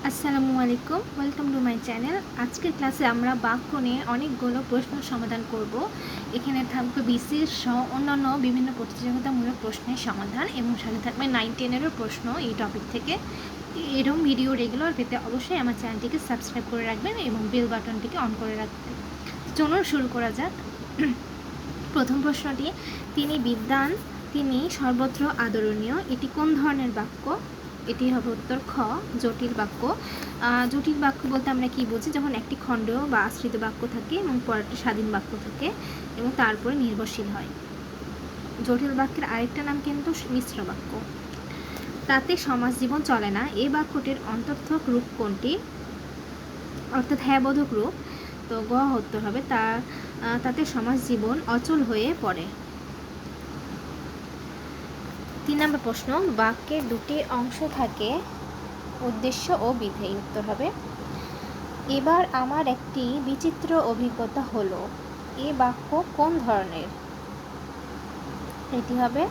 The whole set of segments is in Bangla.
আসসালামু আলাইকুম, ওয়েলকাম টু মাই চ্যানেল। আজকের ক্লাসে আমরা বাক্য নিয়ে অনেকগুলো প্রশ্ন সমাধান করব। এখানে থাকবে বিসিএস সহ অন্যান্য বিভিন্ন প্রতিযোগিতামূলক প্রশ্নের সমাধান এবং সাথে থাকবে 9-10-এরও প্রশ্ন এই টপিক থেকে। এরকম ভিডিও রেগুলার পেতে অবশ্যই আমার চ্যানেলটিকে সাবস্ক্রাইব করে রাখবেন এবং বেল বাটনটিকে অন করে রাখবেন। চলুন শুরু করা যাক। প্রথম প্রশ্নটি, তিনি বিদ্বান, তিনি সর্বত্র আদরণীয়, এটি কোন ধরনের বাক্য? এটি হবে উত্তর খ, জটিল বাক্য। জটিল বাক্য বলতে আমরা কি বুঝি? যখন একটি খণ্ড বা আশ্রিত বাক্য থাকে এবং পরেরটি স্বাধীন বাক্য থাকে এবং তারপরে নির্ভরশীল হয়। জটিল বাক্যের আরেকটা নাম কিন্তু মিশ্র বাক্য। তাতে সমাজ জীবন চলে না, এই বাক্যটির অন্তর্থক রূপ কোনটি? অর্থাৎ হ্যাঁ বোধক রূপ। তো গ উত্তর হবে তাতে সমাজ জীবন অচল হয়ে পড়ে। 3 নম্বর প্রশ্ন, বাক্যে দুটি অংশ থাকে, উদ্দেশ্য ও বিধেয়। উত্তর হবে এবার আমার একটি বিচিত্র অভিজ্ঞতা হলো, এ বাক্য কোন ধরনের? এটি হবে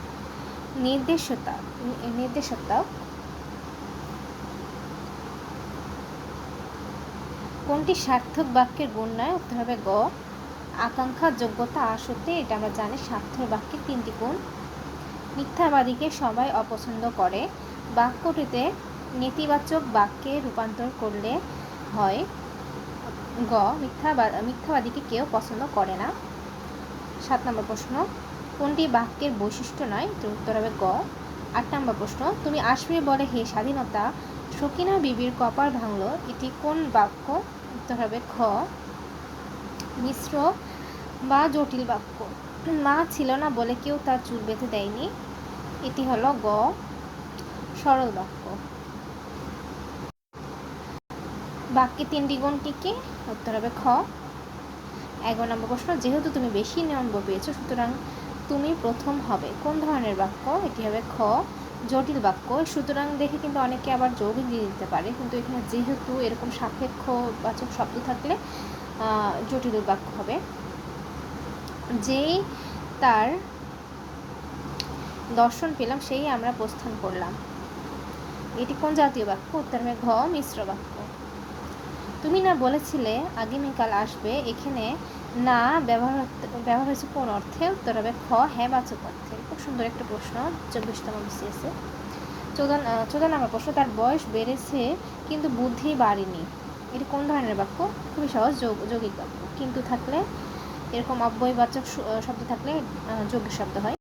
নির্দেশতা। কোনটি সার্থক বাক্যের গুণ নয়? উত্তর হবে গ, আকাঙ্ক্ষা, যোগ্যতা, আসক্তি। এটা আমরা জানি সার্থক বাক্যের 3টি গুণ। মিথ্যাবাদীকে সবাই অপছন্দ করে, বাক্যটিতে নেতিবাচক বাক্যে রূপান্তর করলে হয় গ, মিথ্যাবাদীকে কেউ পছন্দ করে না। 7 নম্বর প্রশ্ন, কোনটি বাক্যের বৈশিষ্ট্য নয়? উত্তর হবে গ। 8 নম্বর প্রশ্ন, তুমি আসবে বলে হে স্বাধীনতা, সকিনা বিবির কপাল ভাঙল, এটি কোন বাক্য? উত্তর হবে খ, মিশ্র বা জটিল বাক্য। মা ছিল না বলে কেউ তার চুল বেঁধে দেয়নি, এটি হলো গ, সরল বাক্য। বাক্যে 3টি গুণ কি কি? উত্তর হবে খ। 11 নম্বর প্রশ্ন, যেহেতু তুমি বেশি নম্বর পেয়েছো সুতরাং তুমি প্রথম হবে, কোন ধরনের বাক্য? এটি হবে খ, জটিল বাক্য। সুতরাং দেখে কিন্তু অনেকে আবার যৌগিক দিয়ে দিতে পারে, কিন্তু এখানে যেহেতু এরকম সাপেক্ষবাচক শব্দ থাকলে জটিল বাক্য হবে। যেই তার দর্শন পেলাম সেই আমরা প্রস্থান করলাম, এটি কোন জাতীয় বাক্য? উত্তর হবে ঘ, মিশ্র বাক্য। তুমি না বলেছিলে আগামীকাল আসবে, এখানে না ব্যবহার হয়েছে কোন অর্থে? উত্তর হবে খ, হ্যাঁ বাচক অর্থে। খুব সুন্দর একটা প্রশ্ন 24তম বিসিএসে। 14 নম্বর প্রশ্ন, তার বয়স বেড়েছে কিন্তু বুদ্ধি বাড়েনি, এটি কোন ধরনের বাক্য? খুবই সহজ, যৌগিক বাক্য। কিন্তু থাকলে এরকম অব্যয়বাচক শব্দ থাকলে যৌগিক শব্দ হয়।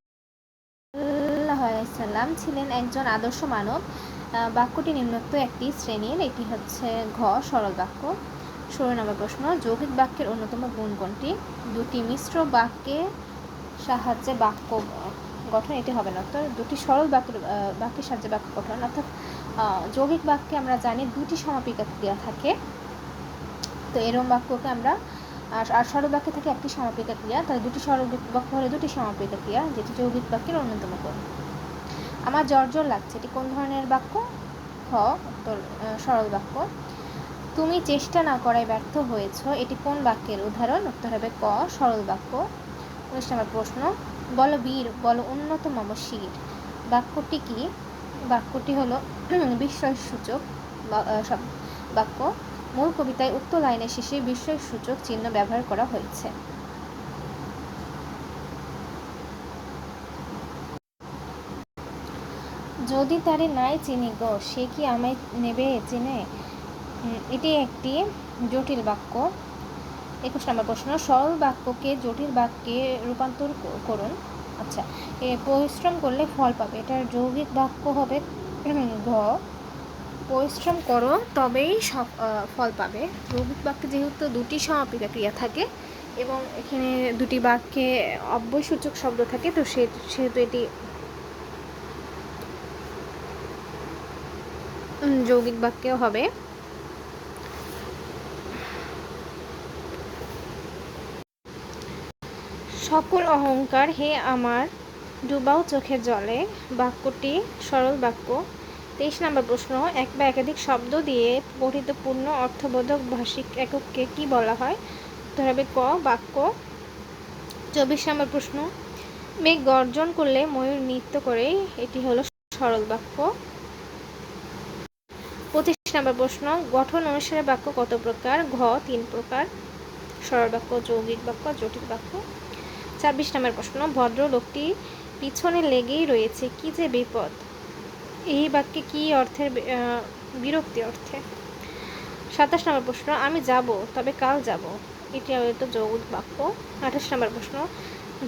সাল্লাম ছিলেন একজন আদর্শ মানব, বাক্যটি নিম্নোক্ত একটি শ্রেণীর, এটি হচ্ছে ঘ, সরল বাক্য। 16 নম্বর প্রশ্ন, যৌগিক বাক্যের অন্যতম গুণ কোনটি? দুটি মিশ্র বাক্যের সাহায্যে বাক্য গঠন, এটি হবে না। তো দুটি সরল বাক্যের সাহায্যে বাক্য গঠন, অর্থাৎ যৌগিক বাক্যে আমরা জানি দুটি সমাপিকা ক্রিয়া থাকে, তো এরকম বাক্যকে আমরা আর সরল বাক্যে থাকে একটি সমাপিকা ক্রিয়া, তাহলে দুটি সরল বাক্য হলে দুটি সমাপিকা ক্রিয়া, যেটি যৌগিক বাক্যের অন্যতম গুণ। আমার জ্বর লাগছে, এটি কোন ধরনের বাক্য? খ, উত্তর সরল বাক্য। তুমি চেষ্টা না করায় ব্যর্থ হয়েছ, এটি কোন বাক্যের উদাহরণ? উত্তর হবে ক, সরল বাক্য। 19 নম্বর প্রশ্ন, বলো বীর, বলো উন্নত মম শির, বাক্যটি কি? বাক্যটি হলো বিস্ময়সূচক বাক্য। মূল কবিতায় উক্ত লাইনের শেষে বিস্ময়সূচক চিহ্ন ব্যবহার করা হয়েছে। যদি তারে নাই চিনি গো, সে কি আমায় নেবে চিনে, এটি একটি জটিল বাক্য। 21 নম্বর প্রশ্ন, সরল বাক্যকে জটিল বাক্যে রূপান্তর করুন। আচ্ছা, পরিশ্রম করলে ফল পাবে, এটার যৌগিক বাক্য হবে ঘ, পরিশ্রম করো তবেই ফল পাবে। যৌগিক বাক্যে যেহেতু দুটি সমাপিকা ক্রিয়া থাকে এবং এখানে দুটি বাক্যে অব্যয়সূচক শব্দ থাকে, তো সেহেতু এটি যৌগিক বাক্যেও হবে। সকল অহংকার হে আমার ডুবাও চোখের জলে, বাক্যটি সরল বাক্য। 23 নম্বর প্রশ্ন, এক বা একাধিক শব্দ দিয়ে গঠিত পূর্ণ অর্থবোধক ভাষিক একককে কি বলা হয়? উত্তর হবে ক, বাক্য। 24 নম্বর প্রশ্ন, মেঘ গর্জন করলে ময়ূর নৃত্য করে, এটি হলো সরল বাক্য। 25 নম্বর প্রশ্ন, গঠন অনুসারে বাক্য কত প্রকার? ঘ 3 প্রকার, সরল বাক্য, যৌগিক বাক্য, জটিল বাক্য। 26 নম্বর প্রশ্ন, ভদ্রলোকটি পিছনে লেগেই রয়েছে, কি যে বিপদ? এই বাক্যে কি অর্থের? বিরক্তি অর্থে। 27 নম্বর প্রশ্ন, আমি যাব তবে কাল যাব, এটি হয়তো যৌগিক বাক্য। 28 নম্বর প্রশ্ন,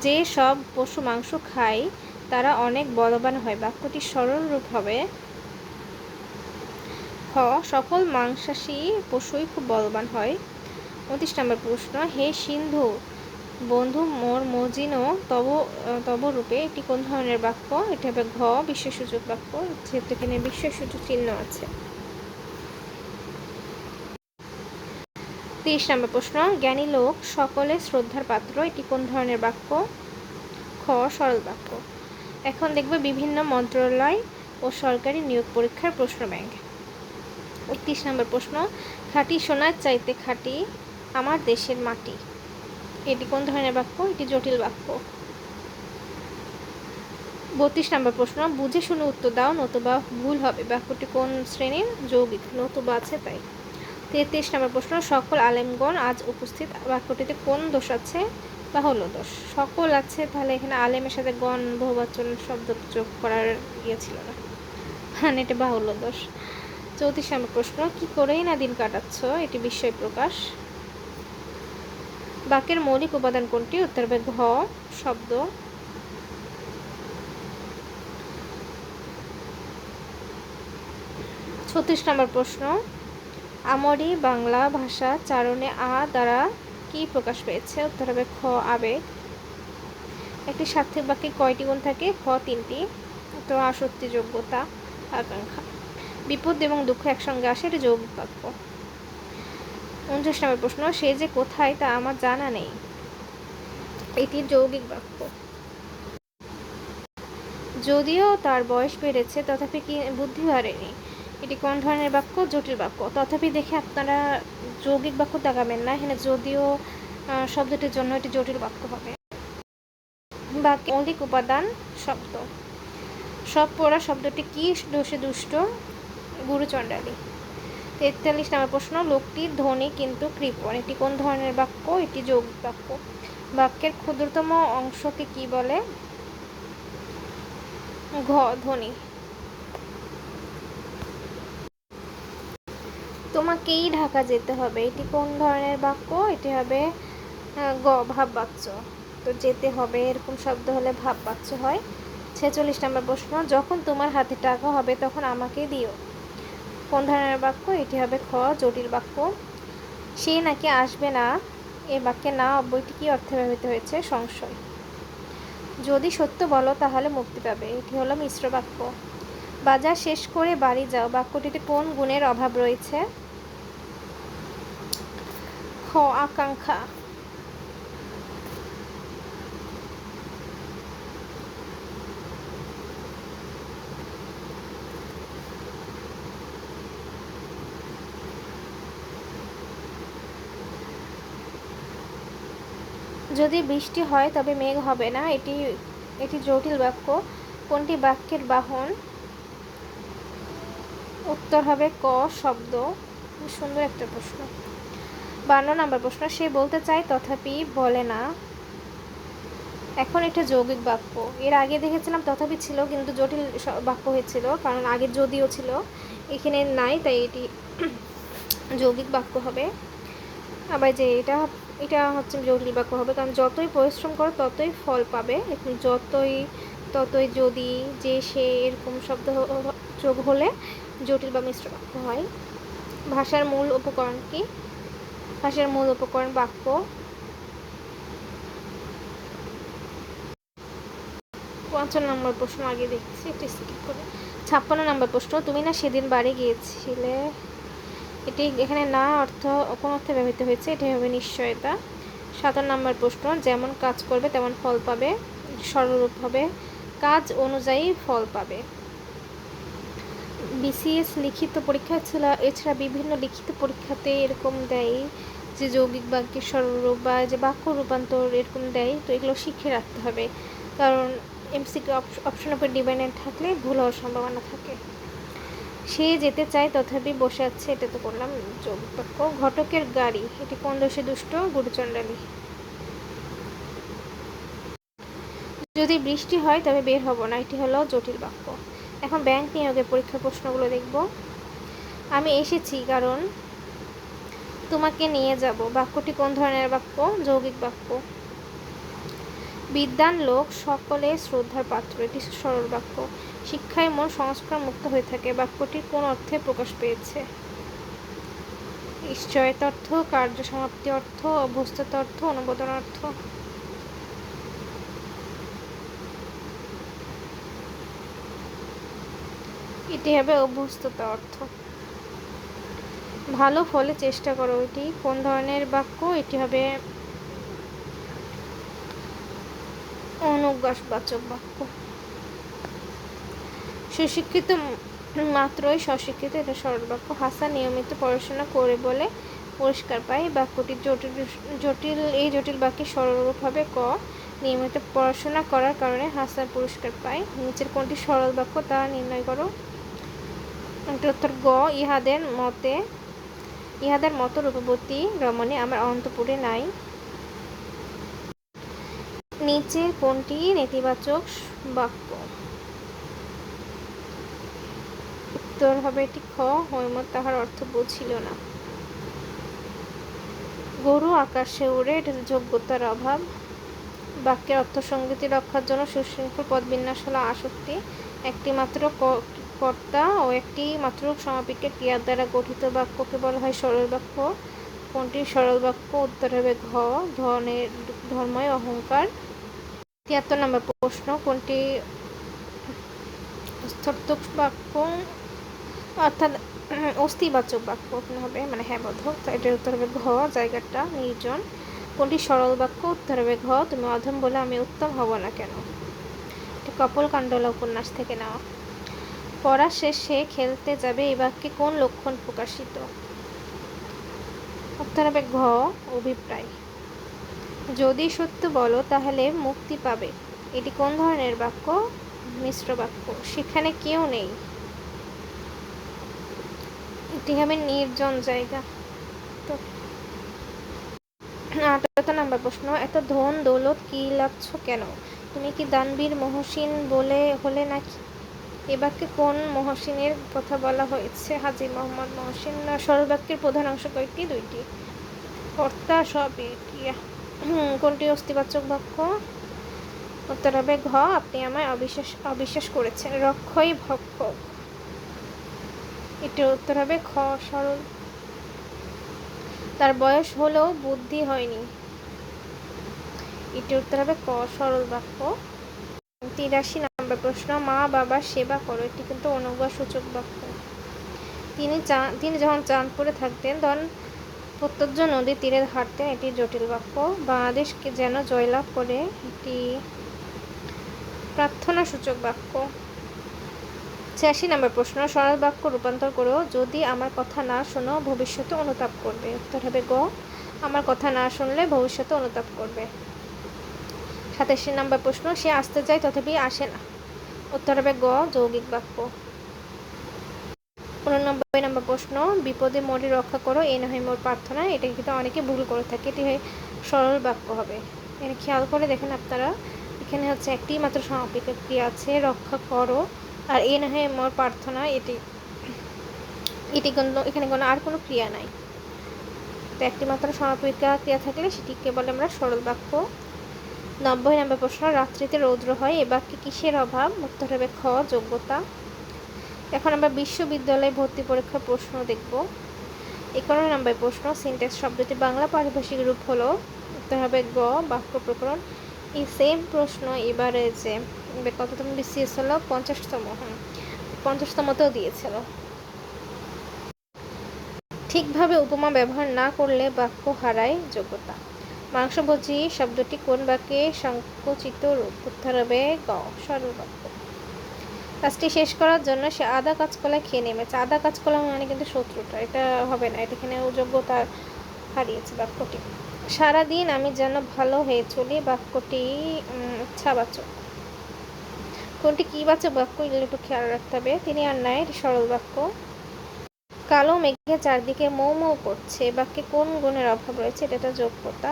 যে সব পশু মাংস খায় তারা অনেক বলবান হয়, বাক্যটির সরল রূপ হবে খ সকল মাংসাশী পশুই খুব বলবান হয়। 29 নম্বর প্রশ্ন, হে সিন্ধু বন্ধু মোর মজিনো তব রূপে, এটি কোন ধরনের বাক্য? এটি হবে ঘ বিশেষ্যসূচক বাক্য, যেহেতু এখানে বিশেষ্যসূচক চিহ্ন আছে। 30 নম্বর প্রশ্ন, জ্ঞানী লোক সকলে শ্রদ্ধার পাত্র, এটি কোন ধরনের বাক্য? খ সরল বাক্য। এখন দেখব বিভিন্ন মন্ত্রণালয় ও সরকারি নিয়োগ পরীক্ষার প্রশ্ন ব্যাংক। 31 নম্বর প্রশ্ন, খাঁটি সোনার চাইতে খাঁটি আমার দেশের মাটি, এটি কোন ধরনের বাক্য? এটি জটিল বাক্য। 32 নম্বর প্রশ্ন, বুঝে শুনে উত্তর দাও নতুবা ভুল হবে, বাক্যটি কোন শ্রেণীর? যৌগিক, নতুবা আছে তাই। 33 নম্বর প্রশ্ন, সকল আলেমগণ আজ উপস্থিত, বাক্যটিতে কোন দোষ আছে? বাহুল্য দোষ। সকল আছে, তাহলে এখানে আলেমের সাথে গণ বহুবচন শব্দ যোগ করার ছিল না, মানে এটা বাহুল্য দোষ। 34 নম্বর প্রশ্ন, কি করেই না দিন কাটাচ্ছ, এটি বিস্ময় প্রকাশ। বাক্যের মৌলিক উপাদান কোনটি? উত্তর হবে ঘ শব্দ। 36 নম্বর প্রশ্ন, আমরি বাংলা ভাষা চারণে আ দ্বারা কি প্রকাশ পেয়েছে? উত্তর হবে খ আবেগ। একটি সার্থক বাক্যে কয়টি গুণ থাকে? খ 3টি। তো আসক্তি, যোগ্যতা, আকাঙ্ক্ষা। বিপদ এবং দুঃখ একসঙ্গে আসে, এটি যৌগিক বাক্য। 29 নম্বর প্রশ্ন, সে যে কোথায় তা আমার জানা নেই, এটি যৌগিক বাক্য। যদিও তার বয়স বেড়েছে তথাপি কি বুদ্ধি বাড়েনি, এটি কোন ধরনের বাক্য? জটিল বাক্য। তথাপি দেখে আপনারা যৌগিক বাক্য দেখাবেন না, এখানে যদিও শব্দটির জন্য এটি জটিল বাক্য হবে। বাক্যে মৌলিক উপাদান শব্দ। সব পড়া শব্দটি কি দোষে দুষ্ট? গুরুচণ্ডালী। 43 নম্বর প্রশ্ন, লোকটি ধনী কিন্তু কৃপণ, এটি কোন ধরনের বাক্য? এটি যৌগিক বাক্য। বাক্যের ক্ষুদ্রতম অংশকে কি বলে? ঘ ধ্বনি। তোমাকেই ঢাকা যেতে হবে, এটি কোন ধরনের বাক্য? এটি হবে গ ভাববাচ্য। তো যেতে হবে এরকম শব্দ হলে ভাববাচ্য হয়। 46 নম্বর প্রশ্ন, যখন তোমার হাতে টাকা হবে তখন আমাকে দিও, কোন ধরনের বাক্য? এটি হবে খ জটিল বাক্য। সে নাকি আসবে না, এ বাক্যে না অব্যয়টি কি অর্থে ব্যবহৃত হয়েছে? সংশয়। যদি সত্য বলো তাহলে মুক্তি পাবে, এটি হলো মিশ্র বাক্য। বাজার শেষ করে বাড়ি যাও, বাক্যটিতে কোন গুণের অভাব রয়েছে? খ আকাঙ্ক্ষা। যদি বৃষ্টি হয় তবে মেঘ হবে না, এটি জটিল বাক্য। কোনটি বাক্যের বাহন? উত্তর হবে ক শব্দ। সুন্দর একটা প্রশ্ন। 52 নম্বর প্রশ্ন, সে বলতে চায় তথাপি বলে না, এখন এটা যৌগিক বাক্য। এর আগে দেখেছিলাম তথাপি ছিল, কিন্তু জটিল বাক্য হয়েছিল, কারণ আগে যদিও ছিল, এখানে নাই, তাই এটি যৌগিক বাক্য হবে। আবার যে এটা হচ্ছে জটিল বাক্য হবে, কারণ যতই পরিশ্রম করো ততই ফল পাবে। এখন ততই যদি, যে, সে এরকম শব্দ যোগ হলে জটিল বা মিশ্র বাক্য হয়। ভাষার মূল উপকরণ কি? ভাষার মূল উপকরণ বাক্য। 55 নম্বর প্রশ্ন আগে দেখছি, এটা স্কিপ করে। 56 নম্বর প্রশ্ন, তুমি না সেদিন বাড়ি গিয়েছিলে, এটি এখানে না অর্থ কোন অর্থে ব্যবহৃত হয়েছে? এটি হবে নিশ্চয়তা। 57 নম্বর প্রশ্ন, যেমন কাজ করবে তেমন ফল পাবে, সরলরূপ হবে কাজ অনুযায়ী ফল পাবে। বিসিএস লিখিত পরীক্ষা ছিল, এছাড়া বিভিন্ন লিখিত পরীক্ষাতে এরকম দেয় যে যৌগিক বাক্যের সরলরূপ বা যে বাক্য রূপান্তর এরকম দেয়, তো এগুলো শিখে রাখতে হবে, কারণ এমসিকিউ অপশনের উপর ডিপেন্ডেন্ট থাকলে ভুল হওয়ার সম্ভাবনা থাকে। সে যেতে চায় তথাপি বসে আছে, এটা তো করলাম যৌগিক বাক্য। ঘটকের গাড়ি, এটি কোন দোষে দুষ্ট? গুরুচণ্ডালী। যদি বৃষ্টি হয় তবে বের হব না, এটি হলো জটিল বাক্য। এখন ব্যাংক নিয়োগের পরীক্ষার প্রশ্নগুলো দেখব। আমি এসেছি কারণ তোমাকে নিয়ে যাব, বাক্যটি কোন ধরনের বাক্য? যৌগিক বাক্য। বিদ্বান লোক সকলে শ্রদ্ধার পাত্র, এটি সরল বাক্য। শিক্ষায় মন সংস্কার মুক্ত হয়ে থাকে, বাক্যটির কোন অর্থে প্রকাশ পেয়েছে? নিশ্চয়তা অর্থ, কার্য সমাপ্তি অর্থ, অভ্যস্ততা অর্থ, অনুমোদন অর্থ। এটি হবে অভ্যস্ততা অর্থ। ভালো ফলে চেষ্টা করো, এটি কোন ধরনের বাক্য? এটি হবে অনুজ্ঞাবাচক বাক্য। সুশিক্ষিত মাত্রই স্বশিক্ষিত, এটা সরল বাক্য। হাসান নিয়মিত পড়াশোনা করে বলে পুরস্কার পায়, বাক্যটি জটিল। এই জটিল বাক্যে সরল রূপ হবে ক, নিয়মিত পড়াশোনা করার কারণে হাসান পুরস্কার পায়। নিচের কোনটি সরল বাক্য তা নির্ণয় করো। উত্তর গ, ইহাদের মতো রূপবতী রমণী আমার অন্তপুরে নাই। নিচের কোনটি নেতিবাচক বাক্য? উত্তর হবে এটি খ, হৈমত তাহার অর্থ বুঝিল না। গরু আকাশে উড়ে, এটা যোগ্যতার অভাব। বাক্যের অর্থসঙ্গতি রক্ষার জন্য সুশৃঙ্খল পদবিন্যাস হলো আসক্তি। একটি মাত্র কর্তা ও একটি মাত্র সমাপিকের ক্রিয়ার দ্বারা গঠিত বাক্যকে বলা হয় সরল বাক্য। কোনটি সরল বাক্য? উত্তর হবে ঘ, ধর্ময় অহংকার। ৭৩ নম্বর প্রশ্ন, কোনটি অর্থোক্ত বাক্য অর্থাৎ অস্তিবাচক বাক্য হবে, মানে হ্যাঁ বোধক। এটার উত্তর হবে ঘ, জায়গাটা নির্জন। কোনটি সরল বাক্য? উত্তর হবে ঘ, তুমি অধম বলে আমি উত্তম হব না কেন। এটা কপোলকাণ্ডলা উপন্যাস থেকে নেওয়া। পড়া শেষে খেলতে যাবে, এই বাক্যে কোন লক্ষণ প্রকাশিত? উত্তর হবে ঘ, অভিপ্রায়। যদি সত্য বলো তাহলে মুক্তি পাবে, এটি কোন ধরনের বাক্য? মিশ্র বাক্য। সেখানে কেউ নেই, এটি হবে নির্জন জায়গা। তো ৭৮ নম্বর প্রশ্ন, এত ধন দৌলত কি লাভছ কেন? তুমি কি দানবীর মহসিন হলে নাকি? এ বাক্যে কোন মহসিনের কথা বলা হয়েছে? হাজী মোহাম্মদ মহসিন। সরল বাক্যের প্রধান অংশ কয়টি? দুইটি। কর্তা সব ক্রিয়া। কোনটি অস্তিবাচক বাক্য? উত্তর হবে ঘ, আপনি আমায় অবিশ্বাস করেছেন। রক্ষই ভক্ষক, এটির উত্তর হবে খ, সরল। তার বয়স হলেও বুদ্ধি হয়নি, এটির উত্তর হবে ক, সরল বাক্য। ৮৩ নম্বর প্রশ্ন, মা বাবার সেবা করো, এটি কিন্তু অনুজ্ঞাসূচক বাক্য। তিনি যখন চাঁদপুরে থাকতেন তখন প্রত্যর্য নদীর তীরে হাঁটতেন, এটি জটিল বাক্য। বাংলাদেশকে যেন জয়লাভ করে, এটি প্রার্থনাসূচক বাক্য। ৮৬ নম্বর প্রশ্ন, সরল বাক্য রূপান্তর করো। যদি আমার কথা না শোনো ভবিষ্যতে অনুতাপ করবে, উত্তর হবে গ, আমার কথা না শুনলে ভবিষ্যতে অনুতাপ করবে। ৮৭ নম্বর প্রশ্ন, সে আসতে চায় তথাপি আসে না, উত্তর হবে গ, যৌগিক বাক্য। ৮৯ নম্বর প্রশ্ন, বিপদে মোরে রক্ষা করো, এ নহে মোর প্রার্থনা, এটা কিন্তু অনেকে ভুল করে থাকে, এটি সরল বাক্য হবে। এখানে খেয়াল করে দেখেন আপনারা, এখানে হচ্ছে একটি মাত্র সমাপিক ক্রিয়া আছে, রক্ষা করো, আর এ নহে মোর প্রার্থনা, এটি কিন্তু এখানে আর কোনো ক্রিয়া নাই। তো একটি মাত্র সমাপিকা ক্রিয়া থাকলে সেটিকে বলে আমরা সরল বাক্য। ৯০ নম্বর প্রশ্ন, রাত্রিতে রৌদ্র হয়, এ বাক্যে কিসের অভাব? উত্তর হবে খ, যোগ্যতা। এখন আমরা বিশ্ববিদ্যালয়ে ভর্তি পরীক্ষার প্রশ্ন দেখব। ৫১ নম্বর প্রশ্ন, সিনট্যাক্স শব্দটি বাংলা পারিভাষিক রূপ হলো, উত্তর হবে গ, বাক্য প্রকরণ। এই সেম প্রশ্ন এবারে যে কততম BCS হলো 50তমতেও দিয়েছিল। ঠিকভাবে উপমা ব্যবহার না করলে বাক্য হারায় যোগ্যতা। মাংসভোজী শব্দটি কোন বাক্যে সংকুচিত রূপ? উত্তর হবে গ, সরল বাক্য। কাজটি শেষ করার জন্য সে আদা কাঁচকলা খেয়ে নেমেছে, আদা কাঁচকলা মানে কিন্তু শত্রুটা, এটা হবে না, এটা এখানে যোগ্যতা হারিয়েছে বাক্যটি। সারাদিন আমি যেন ভালো হয়ে চলি, বাক্যটি ইচ্ছাবাচক। কোনটি কী বাচক বাক্য এগুলো একটু খেয়াল রাখতে হবে। তিনি আর নাই, এটি সরল বাক্য। কালো মেঘে চারদিকে মৌ মৌ করছে, বাক্যে কোন গুণের অভাব রয়েছে? এটা একটা যোগ্যতা।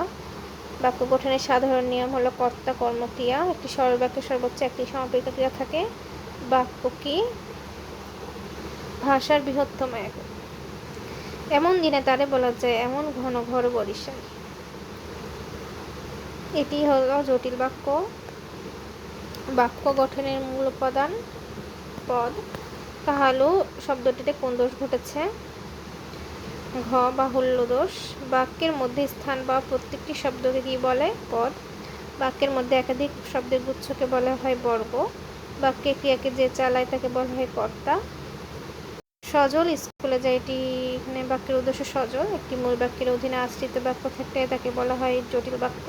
বাক্য গঠনের সাধারণ নিয়ম হলো কর্তা কর্ম ক্রিয়া। একটি সরল বাক্যে সর্বোচ্চ একটি সমাপিত ক্রিয়া থাকে। বাক্য কি? ভাষার বৃহত্তম একক। এমন দিনে তারে বলা যায় এমন ঘন ঘোর বরিশাল। এটি হলো জটিল বাক্য। বাক্য গঠনের মূল উপাদান পদ। তাহলে শব্দটিতে কোন দোষ ঘটেছে? ঘ বাহুল্য দোষ। বাক্যের মধ্যে স্থান বা প্রত্যেকটি শব্দকে কি বলে? পদ। বাক্যের মধ্যে একাধিক শব্দের গুচ্ছকে বলা হয় বর্গ। বাক্যে ক্রিয়াকে যে চালায় তাকে বলা হয় কর্তা। সজল স্কুলে যায়, এটি এখানে বাক্যের উদ্দেশ্য সজল। একটি মূল বাক্যের অধীনে আশ্রিত বাক্য থাকলে তাকে বলা হয় জটিল বাক্য।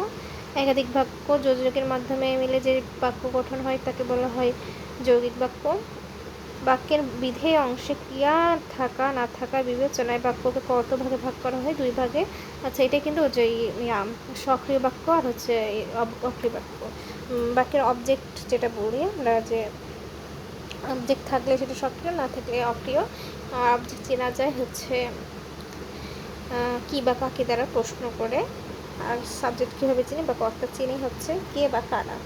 একাধিক বাক্য যোজকের মাধ্যমে মিলে যে বাক্য গঠন হয় তাকে বলা হয় যৌগিক বাক্য। বাক্যের বিধেয় অংশে ক্রিয়া থাকা না থাকার বিবেচনায় বাক্যকে কত ভাগে ভাগ করা হয়? 2 ভাগে। আচ্ছা, এটা কিন্তু যে সক্রিয় বাক্য আর হচ্ছে অক্রিয় বাক্য। বাক্যের অবজেক্ট যেটা বলি আমরা, যে অবজেক্ট থাকলে সেটা সক্রিয়, না থাকলে অক্রিয়। আর অবজেক্ট চেনা যায় হচ্ছে কি বা কাকে দ্বারা প্রশ্ন করে। আর সাবজেক্ট কীভাবে চিনি বা কর্তা চিনি হচ্ছে কে বা কারা।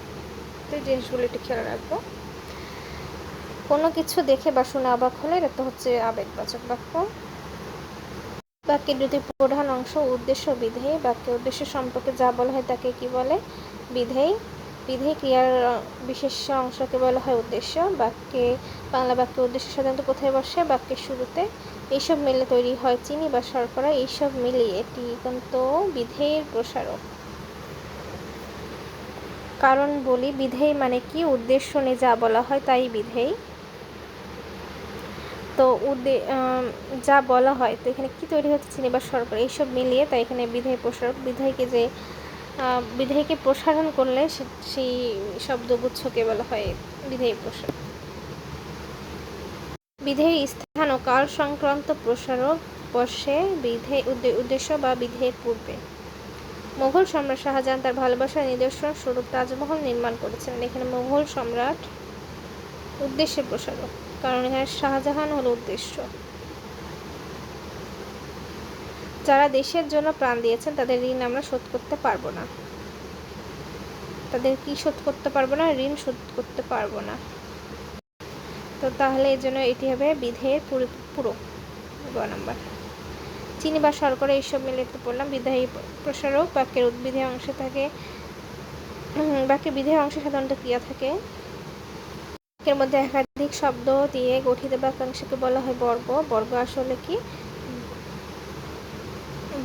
তো এই জিনিসগুলো একটু খেয়াল রাখবো। কোনো কিছু দেখে বা শুনে অবাক হলে এটা তো হচ্ছে আবেগবাচক বাক্য। বাক্যের 2টি প্রধান অংশ উদ্দেশ্য ও বিধেয়। বাক্যের উদ্দেশ্য সম্পর্কে যা বলা হয় তাকে কি বলে? বিধেয়। বিধেয় ক্রিয়ার বিশেষ অংশকে বলা হয় উদ্দেশ্য। বাংলা বাক্যের উদ্দেশ্য সাধারণত কোথায় বসে? বাক্যের শুরুতে। এইসব মিলে তৈরি হয় চিনি বা শর্করা। এইসব মিলিয়ে এটি কিন্তু বিধেয়ের প্রসারক। কারণ বলি, বিধেয় মানে কি? উদ্দেশ্য নিয়ে যা বলা হয় তাই বিধেয়। তো যা বলা হয়, তো এখানে কি তৈরি হচ্ছে? চিনি বা শর্করা। এইসব মিলিয়ে তাই এখানে বিধেয় প্রসারক। বিধেয়কে প্রসারণ করলে সেই শব্দগুচ্ছকে বলা হয় বিধেয় প্রসারক। বিধেয় স্থান ও কাল সংক্রান্ত প্রসারক বসে উদ্দেশ্য বা বিধেয়ের পূর্বে। মুঘল সম্রাট শাহজাহান তার ভালোবাসার নিদর্শন স্বরূপ তাজমহল নির্মাণ করেছিলেন। এখানে মুঘল সম্রাট উদ্দেশ্যের প্রসারক, কারণ এখানে শাহজাহান হলো উদ্দেশ্য। যারা দেশের জন্য প্রাণ দিয়েছেন তাদের ঋণ আমরা শোধ করতে পারবো না। তাদের কি শোধ করতে পারবো না? ঋণ শোধ করতে পারবো না। তো তাহলে এর জন্য এটি হবে বিধেয়ের পুরো নাম্বার। চিনি বা শর্করা এইসব মিলে একটু পড়লাম। বিধেয় প্রসারক। বাক্যের উদ্বিধেয় অংশে থাকে, বাক্যের বিধেয় অংশে সাধারণত ক্রিয়া থাকে। বাক্যের মধ্যে একাধিক শব্দ দিয়ে গঠিত বাক্যাংশকে বলা হয় বর্গ। বর্গ আসলে কি?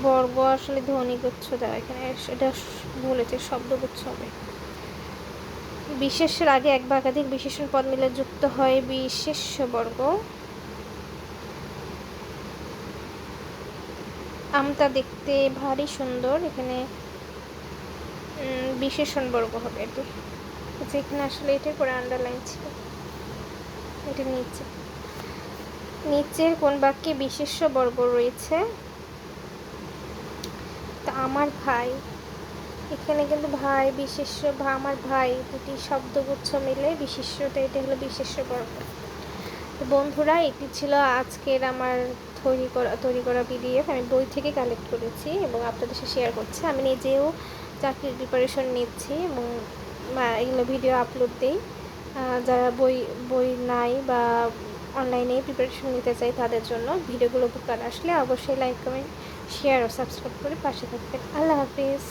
বর্গ আসলে ধ্বনিগুচ্ছ দেওয়া, এখানে এটা বলেছে শব্দগুচ্ছ হবে। বিশেষ্যের আগে এক বা একাধিক বিশেষণ পদ মিলে যুক্ত হয় বিশেষ্য বর্গ। আমটা দেখতে ভারী সুন্দর, এখানে বিশেষণ বর্গ হবে এটি। যেখানে আসলে এটার পরে আন্ডারলাইন ছিল, এটি নিচের কোন বাক্যে বিশেষ্য বর্গ রয়েছে? তা আমার ভাই, এখানে কিন্তু ভাই বিশেষ্য, আমার ভাই দুটি শব্দগুচ্ছ মিলে বিশেষ্যটা, এটা হলো বিশেষ্য বর্গ। তো বন্ধুরা, এটি ছিল আজকের আমার তৈরি করা পিডিএফ। আমি বই থেকে কালেক্ট করেছি এবং আপনাদের সাথে শেয়ার করছি। আমি নিজেও চাকরির প্রিপারেশন নিচ্ছি এবং এগুলো ভিডিও আপলোড দিই। যারা বই নাই বা অনলাইনে প্রিপারেশন নিতে চাই তাদের জন্য ভিডিওগুলো উপকার আসলে অবশ্যই লাইক, কমেন্ট, শেয়ার ও সাবস্ক্রাইব করে পাশে থাকবেন। আল্লাহ হাফিজ।